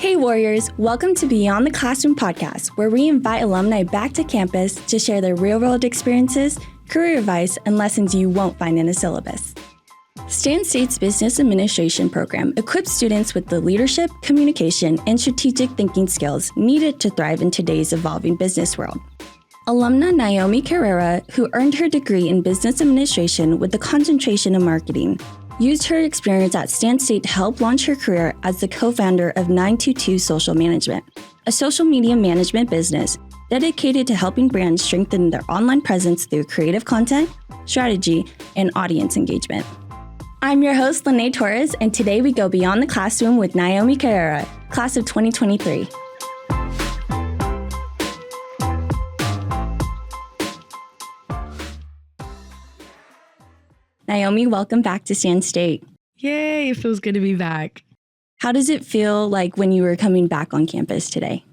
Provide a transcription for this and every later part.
Hey Warriors, welcome to Beyond the Classroom podcast, where we invite alumni back to campus to share their real-world experiences, career advice, and lessons you won't find in a syllabus. Stan State's Business Administration program equips students with the leadership, communication, and strategic thinking skills needed to thrive in today's evolving business world. Alumna Naomi Carrera, who earned her degree in business administration with a concentration in marketing, used her experience at Stan State to help launch her career as the co-founder of 922 Social Management, a social media management business dedicated to helping brands strengthen their online presence through creative content, strategy, and audience engagement. I'm your host, Lene Torres, and today we go beyond the classroom with Naomi Carrera, class of 2023. Naomi, welcome back to Stan State. Yay, it feels good to be back. How does it feel like when you were coming back on campus today?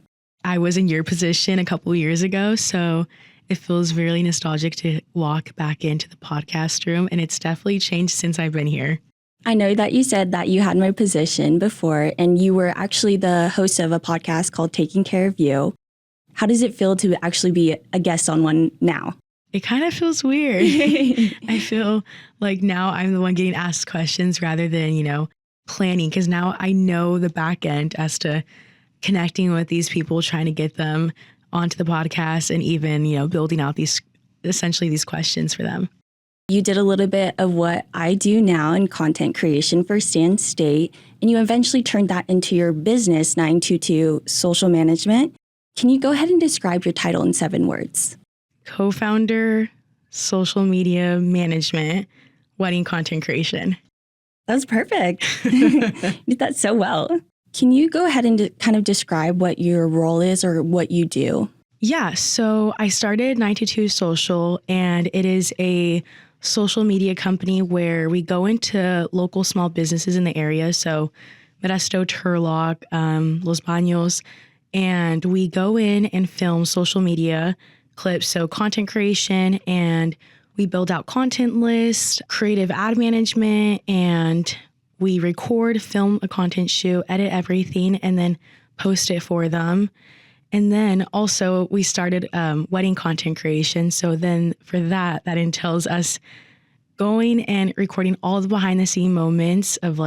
I was in your position a couple of years ago, so it feels really nostalgic to walk back into the podcast room, and it's definitely changed since I've been here. I know that you said that you had my position before, and you were actually the host of a podcast called Taking Care of You. How does it feel to actually be a guest on one now? It kind of feels weird. I feel like now I'm the one getting asked questions rather than, planning, because now I know the back end as to connecting with these people, trying to get them onto the podcast and even, building out these questions for them. You did a little bit of what I do now in content creation for Stan State, and you eventually turned that into your business, 922 Social Management. Can you go ahead and describe your title in 7 words? Co-founder, social media management, wedding content creation. That's perfect. You did that so well. Can you go ahead and kind of describe what your role is or what you do? Yeah, so I started 922 Social, and it is a social media company where we go into local small businesses in the area. So Modesto, Turlock, Los Baños, and we go in and film social media clips, so content creation, and we build out content lists, creative ad management, and we record, film a content shoot, edit everything, and then post it for them. And then also we started wedding content creation. So then for that entails us going and recording all the behind the scene moments of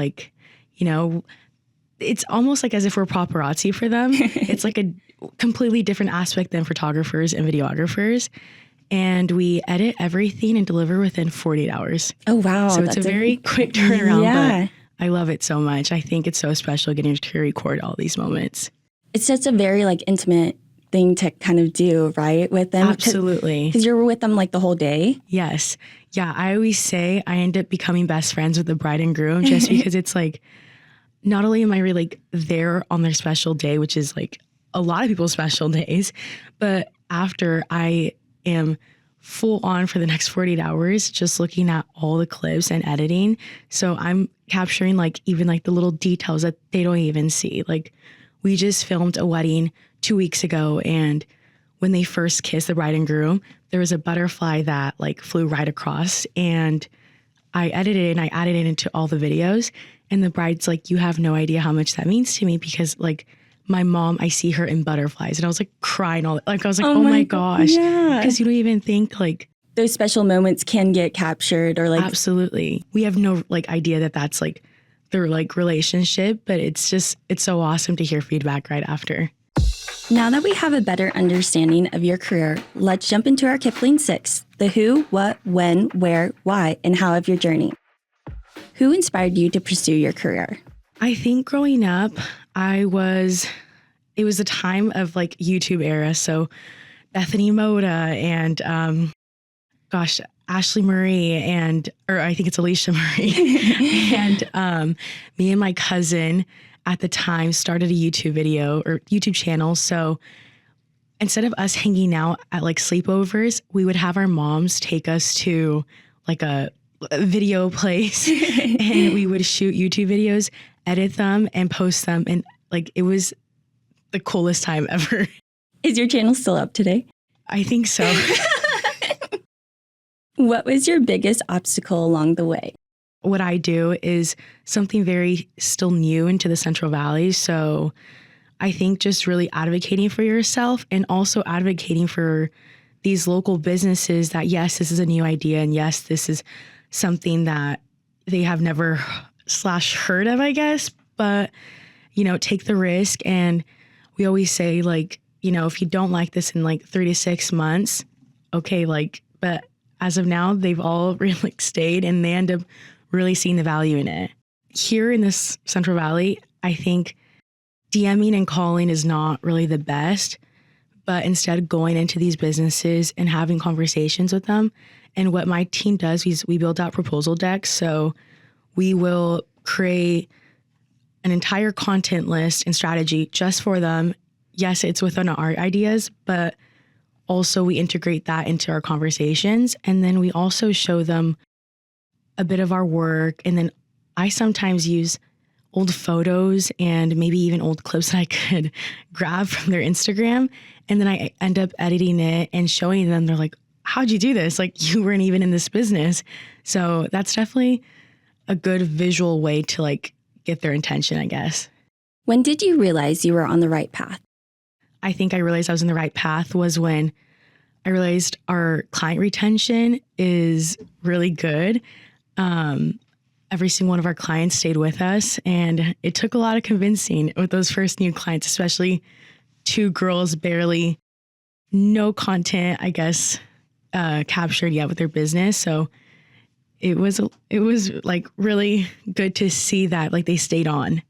it's almost like as if we're paparazzi for them. It's like a completely different aspect than photographers and videographers. And we edit everything and deliver within 48 hours. Oh, wow. So it's a very quick turnaround, but I love it so much. I think it's so special getting to record all these moments. It's just a very intimate thing to kind of do, right? With them. Absolutely. Because you're with them the whole day. Yes. Yeah. I always say I end up becoming best friends with the bride and groom just because it's not only am I really there on their special day, which is a lot of people's special days, but after I am full on for the next 48 hours, just looking at all the clips and editing. So I'm capturing even the little details that they don't even see. We just filmed a wedding 2 weeks ago, and when they first kissed, the bride and groom, there was a butterfly that flew right across, and I edited it and I added it into all the videos. And the bride's you have no idea how much that means to me because my mom, I see her in butterflies, and I was crying I was oh my gosh. Yeah. Because you don't even think those special moments can get captured or absolutely. We have no idea that that's their relationship, but it's so awesome to hear feedback right after. Now that we have a better understanding of your career, let's jump into our Kipling 6, the who, what, when, where, why, and how of your journey. Who inspired you to pursue your career? I think growing up, it was a time of YouTube era. So Bethany Moda and, Ashley Marie or I think it's Alicia Marie. And me and my cousin at the time started a YouTube video or YouTube channel. So instead of us hanging out at sleepovers, we would have our moms take us to a video place and we would shoot YouTube videos, edit them, and post them. And it was the coolest time ever. Is your channel still up today? I think so. What was your biggest obstacle along the way? What I do is something very still new into the Central Valley. So I think just really advocating for yourself and also advocating for these local businesses that, yes, this is a new idea. And yes, this is something that they have never / heard of, I guess. But, take the risk. And we always say, like, if you don't like this in like 3 to 6 months, okay, but as of now, they've all really stayed and they end up really seeing the value in it. Here in this Central Valley, I think DMing and calling is not really the best, but instead going into these businesses and having conversations with them. And what my team does is we build out proposal decks. So we will create an entire content list and strategy just for them. Yes, it's within our ideas, but also we integrate that into our conversations. And then we also show them a bit of our work. And then I sometimes use old photos and maybe even old clips that I could grab from their Instagram. And then I end up editing it and showing them. They're like, how'd you do this? Like, you weren't even in this business. So that's definitely a good visual way to like get their attention, I guess. When did you realize you were on the right path? I think I realized I was in the right path was when I realized our client retention is really good. Every single one of our clients stayed with us, and it took a lot of convincing with those first new clients, especially 2 girls, barely no content, I guess, captured yet with their business. So it was like really good to see that like they stayed on.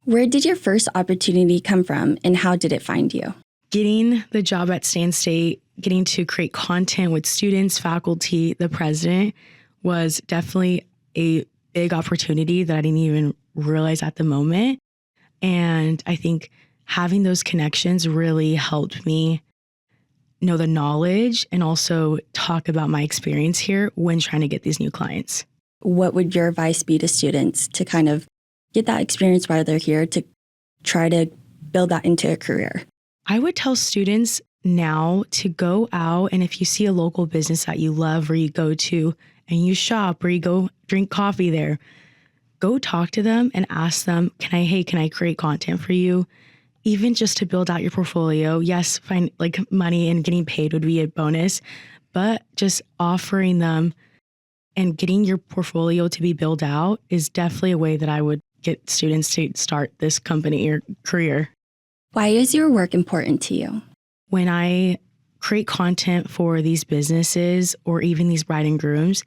Where did your first opportunity come from and how did it find you? Getting the job at Stan State, getting to create content with students, faculty, the president was definitely a big opportunity that I didn't even realize at the moment. And I think having those connections really helped me know the knowledge and also talk about my experience here when trying to get these new clients. What would your advice be to students to kind of get that experience while they're here to try to build that into a career? I would tell students now to go out, and if you see a local business that you love or you go to and you shop or you go drink coffee there, go talk to them and ask them, can I create content for you? Even just to build out your portfolio. Yes, find like money and getting paid would be a bonus, but just offering them and getting your portfolio to be built out is definitely a way that I would get students to start this company or career. Why is your work important to you? When I create content for these businesses or even these bride and grooms,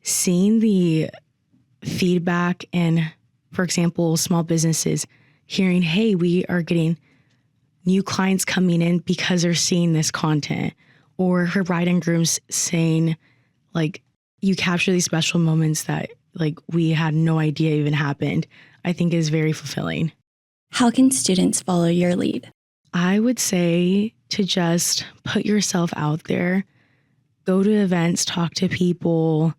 seeing the feedback and, for example, small businesses hearing, hey, we are getting new clients coming in because they're seeing this content, or her bride and grooms saying, like, you capture these special moments that like we had no idea even happened, I think is very fulfilling. How can students follow your lead? I would say to just put yourself out there, go to events, talk to people,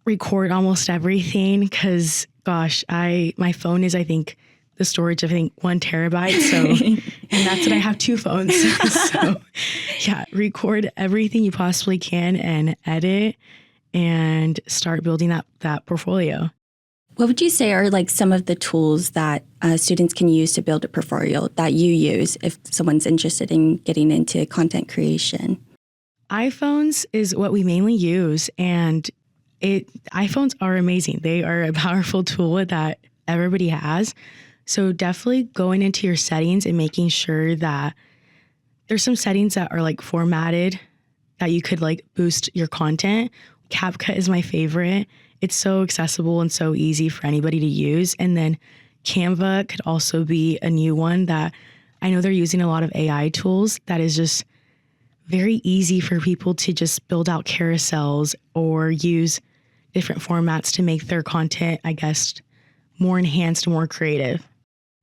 record almost everything. Cause gosh, my phone is, I think, the storage of 1 terabyte. So, and that's what I have 2 phones. So yeah, record everything you possibly can and edit and start building that portfolio. What would you say are like some of the tools that students can use to build a portfolio that you use if someone's interested in getting into content creation? iPhones is what we mainly use, and iPhones are amazing. They are a powerful tool that everybody has. So definitely going into your settings and making sure that there's some settings that are like formatted that you could like boost your content. CapCut is my favorite. It's so accessible and so easy for anybody to use. And then Canva could also be a new one that I know they're using a lot of AI tools that is just very easy for people to just build out carousels or use different formats to make their content, I guess, more enhanced, more creative.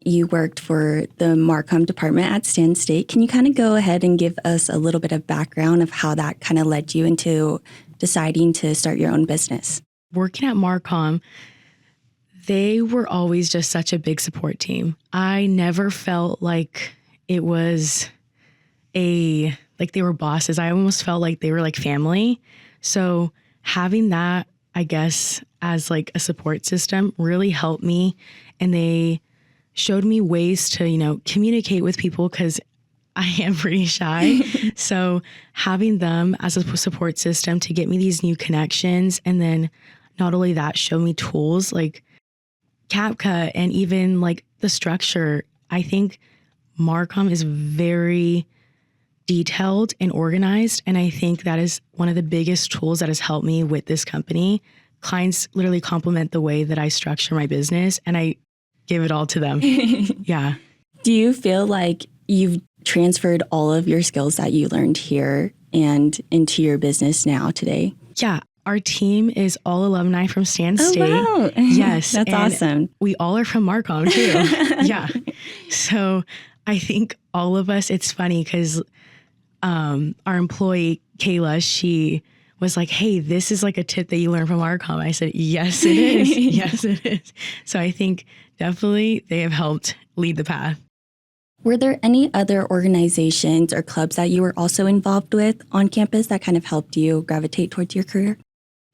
You worked for the Marcom department at Stan State. Can you kind of go ahead and give us a little bit of background of how that kind of led you into deciding to start your own business? Working at Marcom, they were always just such a big support team. I never felt like it was like they were bosses. I almost felt like they were like family. So having that, I guess, as like a support system really helped me. And they showed me ways to, communicate with people because I am pretty shy. So having them as a support system to get me these new connections, and then not only that, show me tools like CapCut and even like the structure. I think Marcom is very detailed and organized. And I think that is one of the biggest tools that has helped me with this company. Clients literally compliment the way that I structure my business, and I give it all to them. Yeah. Do you feel like you've transferred all of your skills that you learned here and into your business now today? Yeah. Our team is all alumni from Stan State. Wow. Yes. That's awesome. We all are from Marcom too. Yeah. So I think all of us, it's funny because our employee, Kayla, she was like, hey, this is like a tip that you learned from Marcom. I said, yes, it is. Yes, it is. So I think definitely they have helped lead the path. Were there any other organizations or clubs that you were also involved with on campus that kind of helped you gravitate towards your career?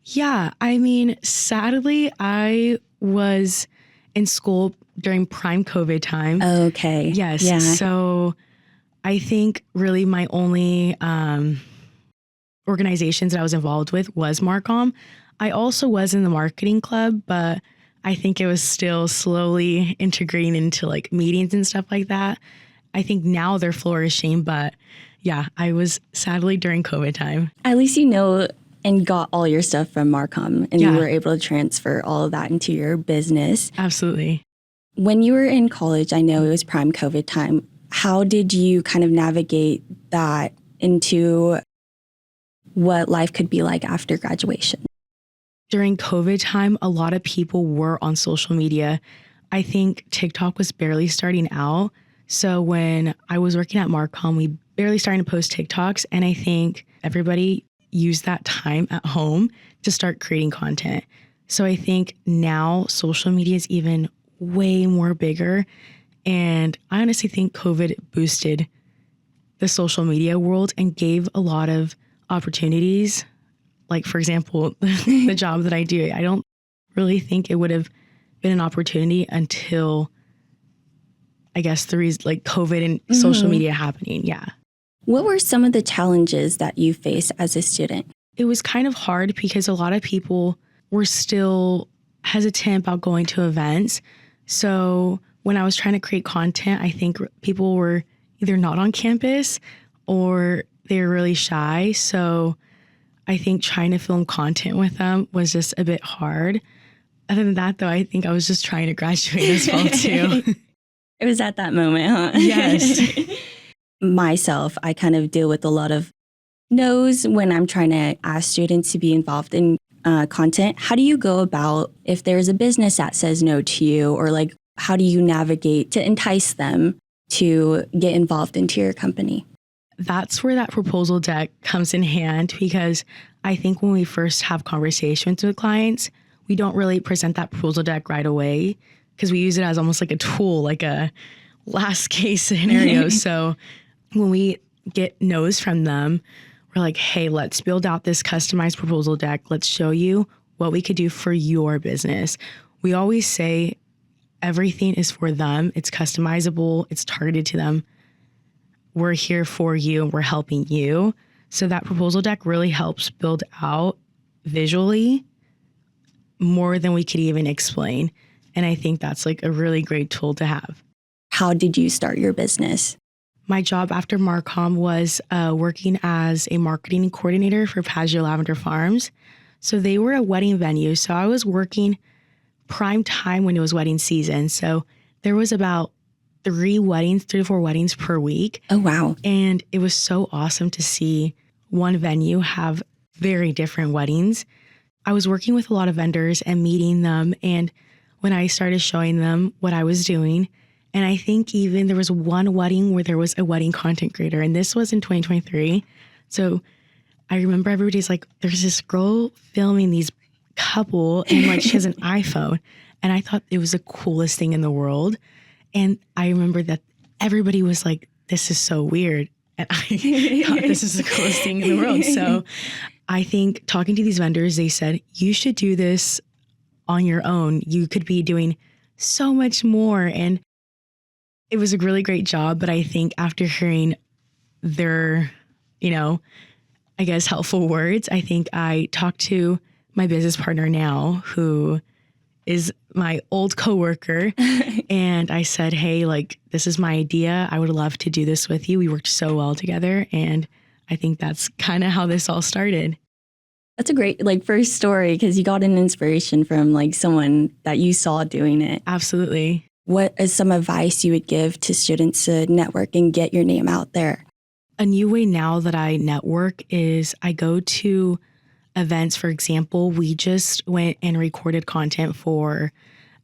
Yeah. I mean, sadly, I was in school during prime COVID time. Okay. Yes. Yeah. So I think really my only organizations that I was involved with was Marcom. I also was in the marketing club, but I think it was still slowly integrating into like meetings and stuff like that. I think now they're flourishing, but yeah, I was sadly during COVID time. At least you know and got all your stuff from Marcom, and you were able to transfer all of that into your business. Absolutely. When you were in college, I know it was prime COVID time. How did you kind of navigate that into what life could be like after graduation? During COVID time, a lot of people were on social media. I think TikTok was barely starting out. So when I was working at Marcom, we barely started to post TikToks. And I think everybody used that time at home to start creating content. So I think now social media is even way more bigger. And I honestly think COVID boosted the social media world and gave a lot of opportunities. Like, for example, the job that I do, I don't really think it would have been an opportunity until, I guess, the reason like COVID and social media happening. Yeah. What were some of the challenges that you faced as a student? It was kind of hard because a lot of people were still hesitant about going to events. So when I was trying to create content, I think people were either not on campus or they were really shy. So I think trying to film content with them was just a bit hard. Other than that, though, I think I was just trying to graduate as well, too. It was at that moment, huh? Yes. Myself, I kind of deal with a lot of no's when I'm trying to ask students to be involved in content. How do you go about if there's a business that says no to you, or like how do you navigate to entice them to get involved into your company? That's where that proposal deck comes in hand, because I think when we first have conversations with clients, we don't really present that proposal deck right away because we use it as almost like a tool, like a last case scenario. So when we get no's from them, we're like, hey, let's build out this customized proposal deck. Let's show you what we could do for your business. We always say everything is for them. It's customizable. It's targeted to them. We're here for you and we're helping you. So that proposal deck really helps build out visually more than we could even explain. And I think that's like a really great tool to have. How did you start your business? My job after Marcom was working as a marketing coordinator for Paggio Lavender Farms. So they were a wedding venue. So I was working prime time when it was wedding season. So there was about 3 to 4 weddings per week. Oh, wow. And it was so awesome to see one venue have very different weddings. I was working with a lot of vendors and meeting them. And when I started showing them what I was doing, and I think even there was one wedding where there was a wedding content creator, and this was in 2023. So I remember everybody's like, there's this girl filming these couple and like she has an iPhone. And I thought it was the coolest thing in the world. And I remember that everybody was like, this is so weird. And I thought this is the coolest thing in the world. So I think talking to these vendors, they said, you should do this on your own. You could be doing so much more. And It was a really great job, but I think after hearing their, I guess helpful words, I think I talked to my business partner now, who is my old coworker. And I said, hey, like, this is my idea. I would love to do this with you. We worked so well together. And I think that's kind of how this all started. That's a great first story because you got an inspiration from someone that you saw doing it. Absolutely. What is some advice you would give to students to network and get your name out there? A new way now that I network is I go to events. For example, we just went and recorded content for,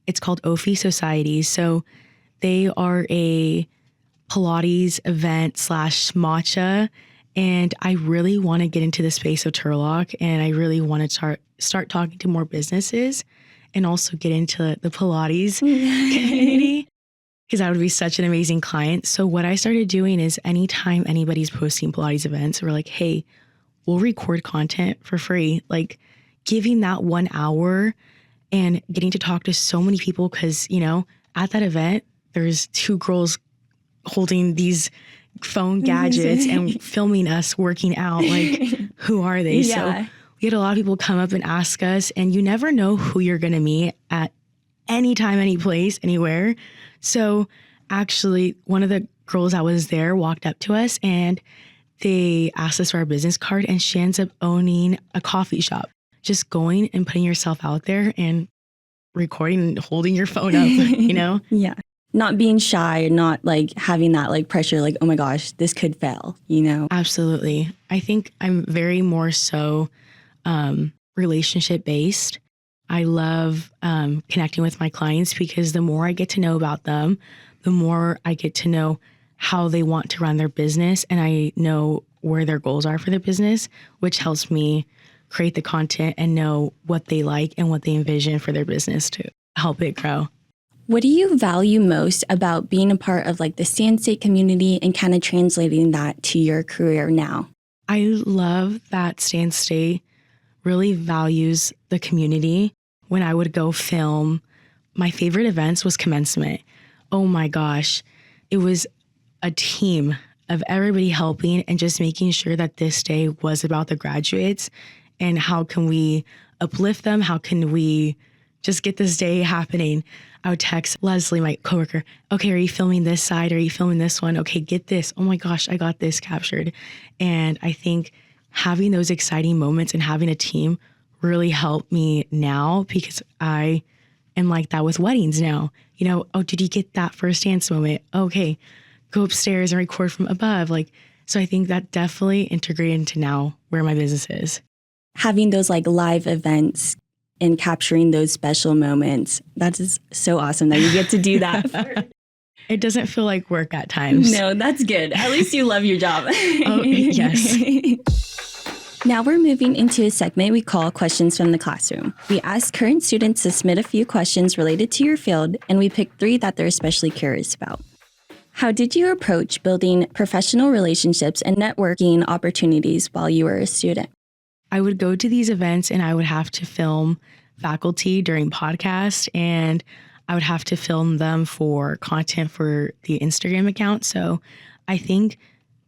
it's called OFI Society. So they are a Pilates event / matcha. And I really want to get into the space of Turlock, and I really want to start talking to more businesses and also get into the Pilates community, because that would be such an amazing client. So what I started doing is anytime anybody's posting Pilates events, we're like, hey, we'll record content for free, like giving that 1 hour and getting to talk to so many people. Because, at that event, there's 2 girls holding these phone gadgets and filming us working out. Like, who are they? Yeah. So we had a lot of people come up and ask us, and you never know who you're going to meet at any time, any place, anywhere. So actually, one of the girls that was there walked up to us and they asked us for our business card, and she ends up owning a coffee shop. Just going and putting yourself out there and recording and holding your phone up, Yeah. Not being shy, not having that pressure, oh my gosh, this could fail, Absolutely. I think I'm very more so relationship based. I love connecting with my clients because the more I get to know about them, the more I get to know how they want to run their business, and I know where their goals are for their business, which helps me create the content and know what they like and what they envision for their business to help it grow. What do you value most about being a part of the Sand State community and kind of translating that to your career now? I love that Sand State really values the community. When I would go film, my favorite events was commencement. Oh my gosh, it was a team of everybody helping and just making sure that this day was about the graduates and how can we uplift them? How can we just get this day happening? I would text Leslie, my coworker, okay, are you filming this side? Are you filming this one? Okay, get this. Oh my gosh, I got this captured. And I think having those exciting moments and having a team really helped me now, because I am like that with weddings now. Oh, did you get that first dance moment? Okay, go upstairs and record from above. So I think that definitely integrated into now where my business is. Having those live events and capturing those special moments, that is so awesome that you get to do that. It doesn't feel like work at times. No, that's good. At least you love your job. Oh, yes. Now we're moving into a segment we call Questions from the Classroom. We ask current students to submit a few questions related to your field, and we pick 3 that they're especially curious about. How did you approach building professional relationships and networking opportunities while you were a student? I would go to these events and I would have to film faculty during podcasts, and I would have to film them for content for the Instagram account. So I think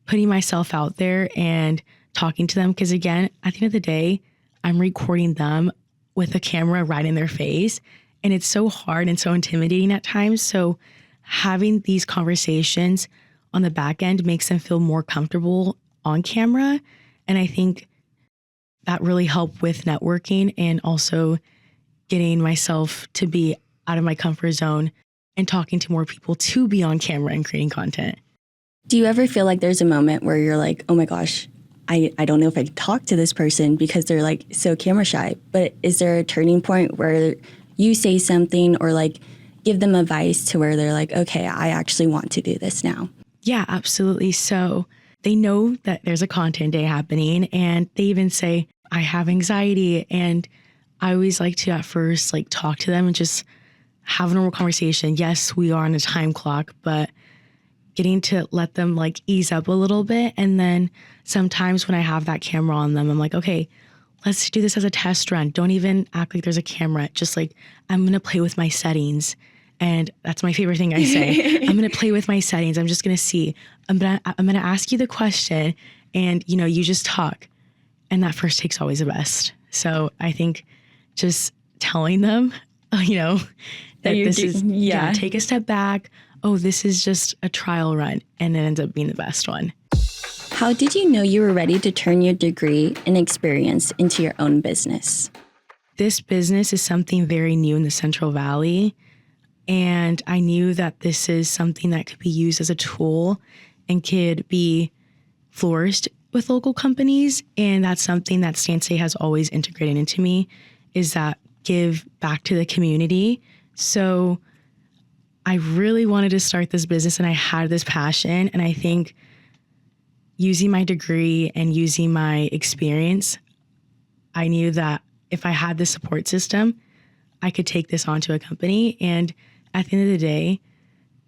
putting myself out there and talking to them, because again, at the end of the day, I'm recording them with a camera right in their face, and it's so hard and so intimidating at times. So having these conversations on the back end makes them feel more comfortable on camera. And I think that really helped with networking and also getting myself to be out of my comfort zone and talking to more people to be on camera and creating content. Do you ever feel like there's a moment where you're like, oh my gosh, I don't know if I can talk to this person because they're so camera shy, but is there a turning point where you say something or give them advice to where they're like, okay, I actually want to do this now? Yeah, absolutely. So they know that there's a content day happening, and they even say, I have anxiety. And I always like to at first talk to them and just have a normal conversation. Yes, we are on a time clock, but getting to let them ease up a little bit. And then sometimes when I have that camera on them, I'm like, okay, let's do this as a test run. Don't even act like there's a camera. Just I'm going to play with my settings. And that's my favorite thing I say. I'm going to play with my settings. I'm just going to see. I'm going to ask you the question and, you just talk. And that first take's always the best. So I think just telling them, that this is, take a step back. Oh, this is just a trial run. And it ends up being the best one. How did you know you were ready to turn your degree and experience into your own business? This business is something very new in the Central Valley. And I knew that this is something that could be used as a tool and could be flourished with local companies. And that's something that Stan State has always integrated into me, is that give back to the community. So I really wanted to start this business and I had this passion. And I think using my degree and using my experience, I knew that if I had the support system, I could take this onto a company. And at the end of the day,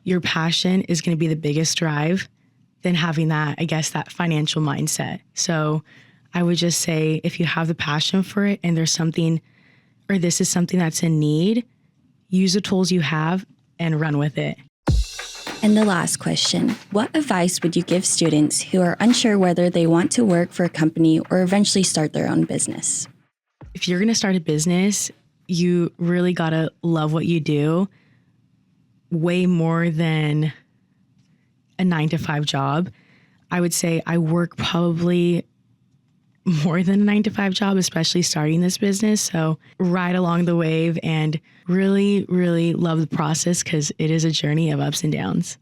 your passion is going to be the biggest drive than having that, I guess, that financial mindset. So I would just say, if you have the passion for it and there's something, or this is something that's in need, use the tools you have and run with it. And the last question, what advice would you give students who are unsure whether they want to work for a company or eventually start their own business? If you're going to start a business, you really got to love what you do way more than a 9-to-5 job. I would say I work probably more than a 9-to-5 job, especially starting this business. So ride along the wave and really, really love the process, because it is a journey of ups and downs.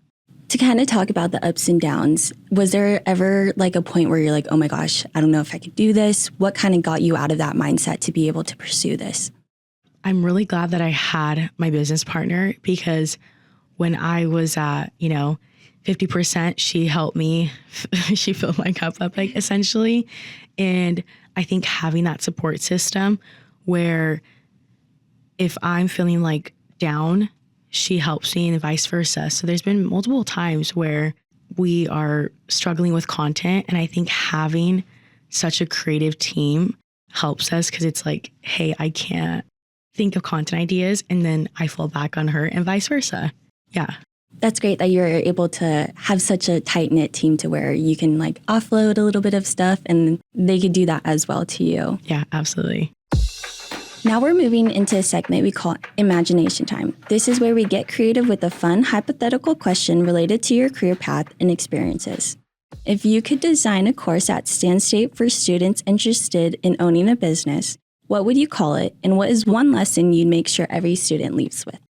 To kind of talk about the ups and downs, was there ever like a point where you're like, oh my gosh, I don't know if I could do this? What kind of got you out of that mindset to be able to pursue this? I'm really glad that I had my business partner, because when I was at, 50%, she helped me. She filled my cup up, like, essentially. And I think having that support system where if I'm feeling like down, she helps me and vice versa. So there's been multiple times where we are struggling with content. And I think having such a creative team helps us, because it's like, hey, I can't think of content ideas, and then I fall back on her and vice versa. Yeah. That's great that you're able to have such a tight-knit team to where you can like offload a little bit of stuff and they could do that as well to you. Yeah, absolutely. Now we're moving into a segment we call Imagination Time. This is where we get creative with a fun hypothetical question related to your career path and experiences. If you could design a course at Stan State for students interested in owning a business, what would you call it? And what is one lesson you'd make sure every student leaves with?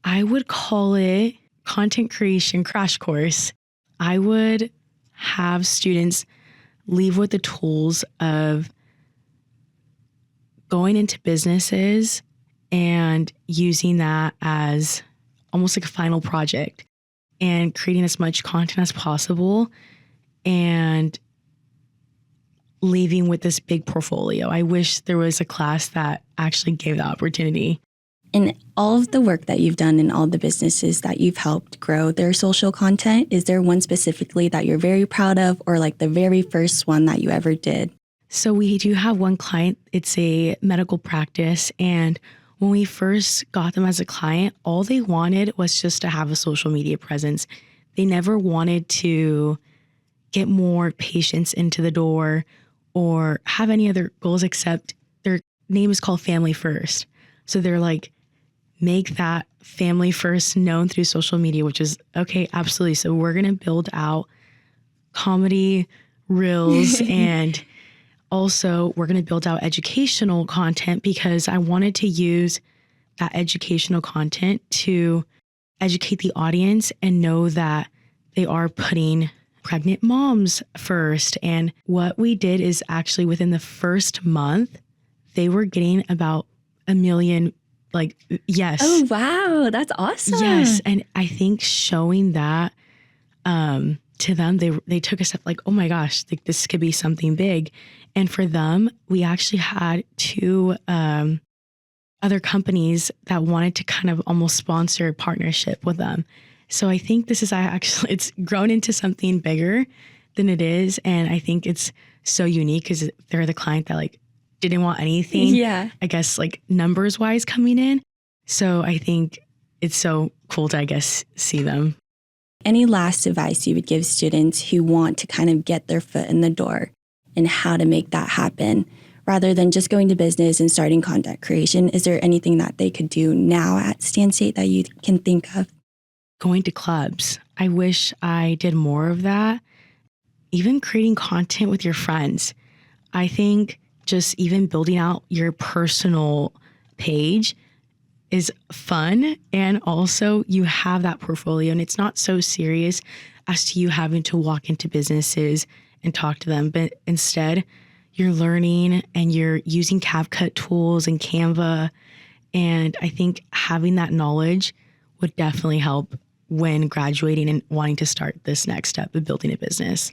I would call it Content Creation Crash Course. I would have students leave with the tools of going into businesses and using that as almost like a final project and creating as much content as possible and leaving with this big portfolio. I wish there was a class that actually gave that opportunity. In all of the work that you've done in all the businesses that you've helped grow their social content, is there one specifically that you're very proud of, or like the very first one that you ever did? So we do have one client. It's a medical practice. And when we first got them as a client, all they wanted was just to have a social media presence. They never wanted to get more patients into the door or have any other goals, except their name is called Family First. So they're like, make that family first known through social media, which is okay, absolutely. So we're going to build out comedy reels and also we're going to build out educational content, because I wanted to use that educational content to educate the audience and know that they are putting pregnant moms first. And what we did is actually within the first month, they were getting about 1 million. Like, yes. Oh, wow. That's awesome. Yes. And I think showing that to them, they took a step like, oh my gosh, like this could be something big. And for them, we actually had 2 other companies that wanted to kind of almost sponsor a partnership with them. So I think this is actually, it's grown into something bigger than it is. And I think it's so unique because they're the client that like didn't want anything, yeah, I guess like numbers wise coming in. So I think it's so cool to, I guess, see them. Any last advice you would give students who want to kind of get their foot in the door and how to make that happen rather than just going to business and starting content creation? Is there anything that they could do now at Stan State that you can think of? Going to clubs. I wish I did more of that. Even creating content with your friends. I think just even building out your personal page is fun. And also you have that portfolio and it's not so serious as to you having to walk into businesses and talk to them. But instead you're learning and you're using CapCut tools and Canva. And I think having that knowledge would definitely help when graduating and wanting to start this next step of building a business.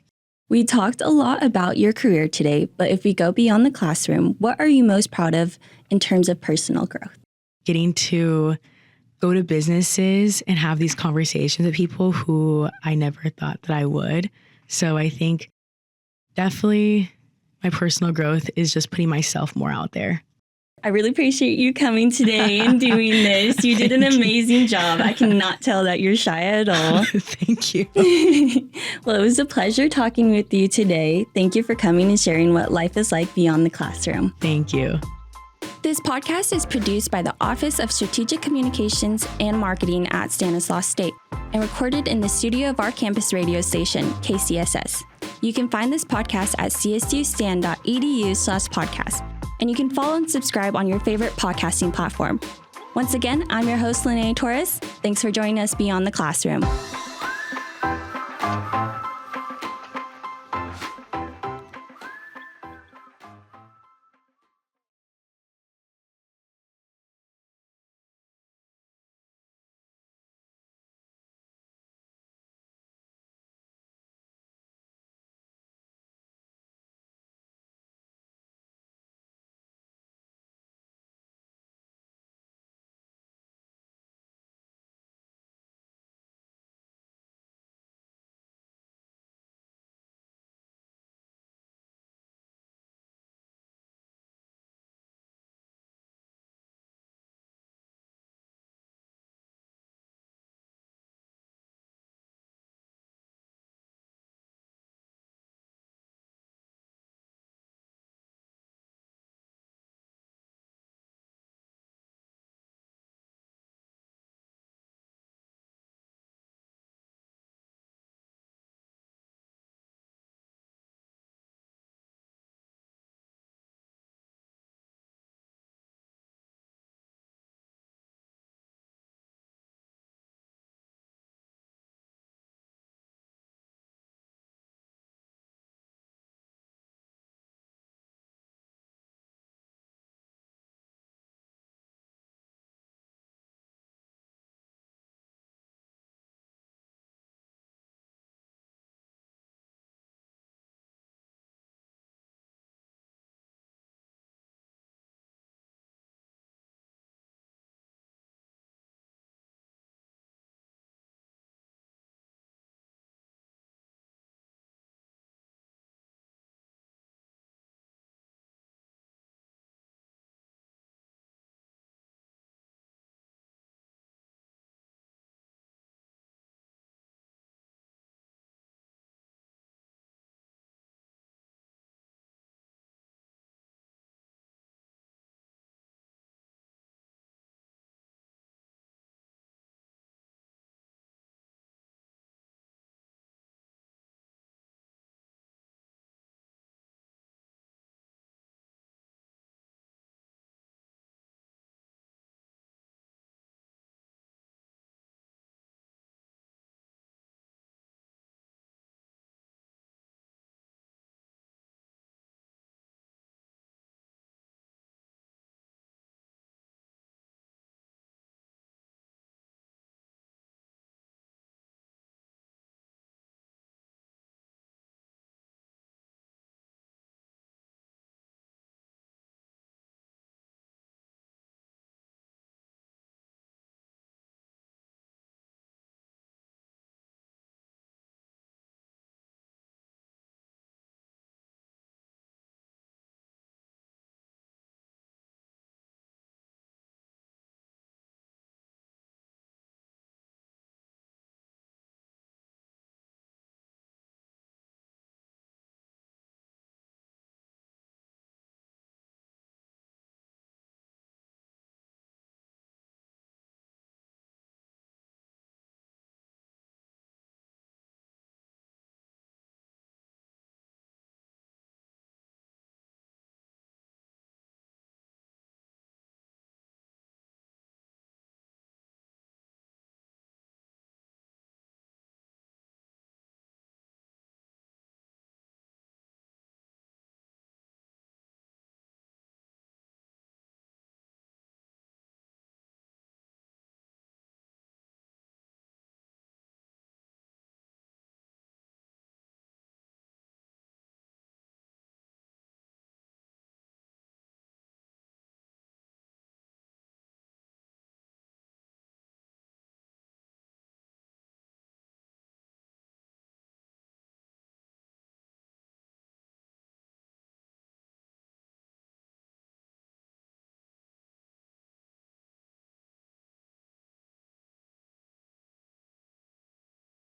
We talked a lot about your career today, but if we go beyond the classroom, what are you most proud of in terms of personal growth? Getting to go to businesses and have these conversations with people who I never thought that I would. So I think definitely my personal growth is just putting myself more out there. I really appreciate you coming today and doing this. You did an amazing job. I cannot tell that you're shy at all. Thank you. Well, it was a pleasure talking with you today. Thank you for coming and sharing what life is like beyond the classroom. Thank you. This podcast is produced by the Office of Strategic Communications and Marketing at Stanislaus State and recorded in the studio of our campus radio station, KCSS. You can find this podcast at csustan.edu/podcast, and you can follow and subscribe on your favorite podcasting platform. Once again, I'm your host, Linnea Torres. Thanks for joining us beyond the classroom.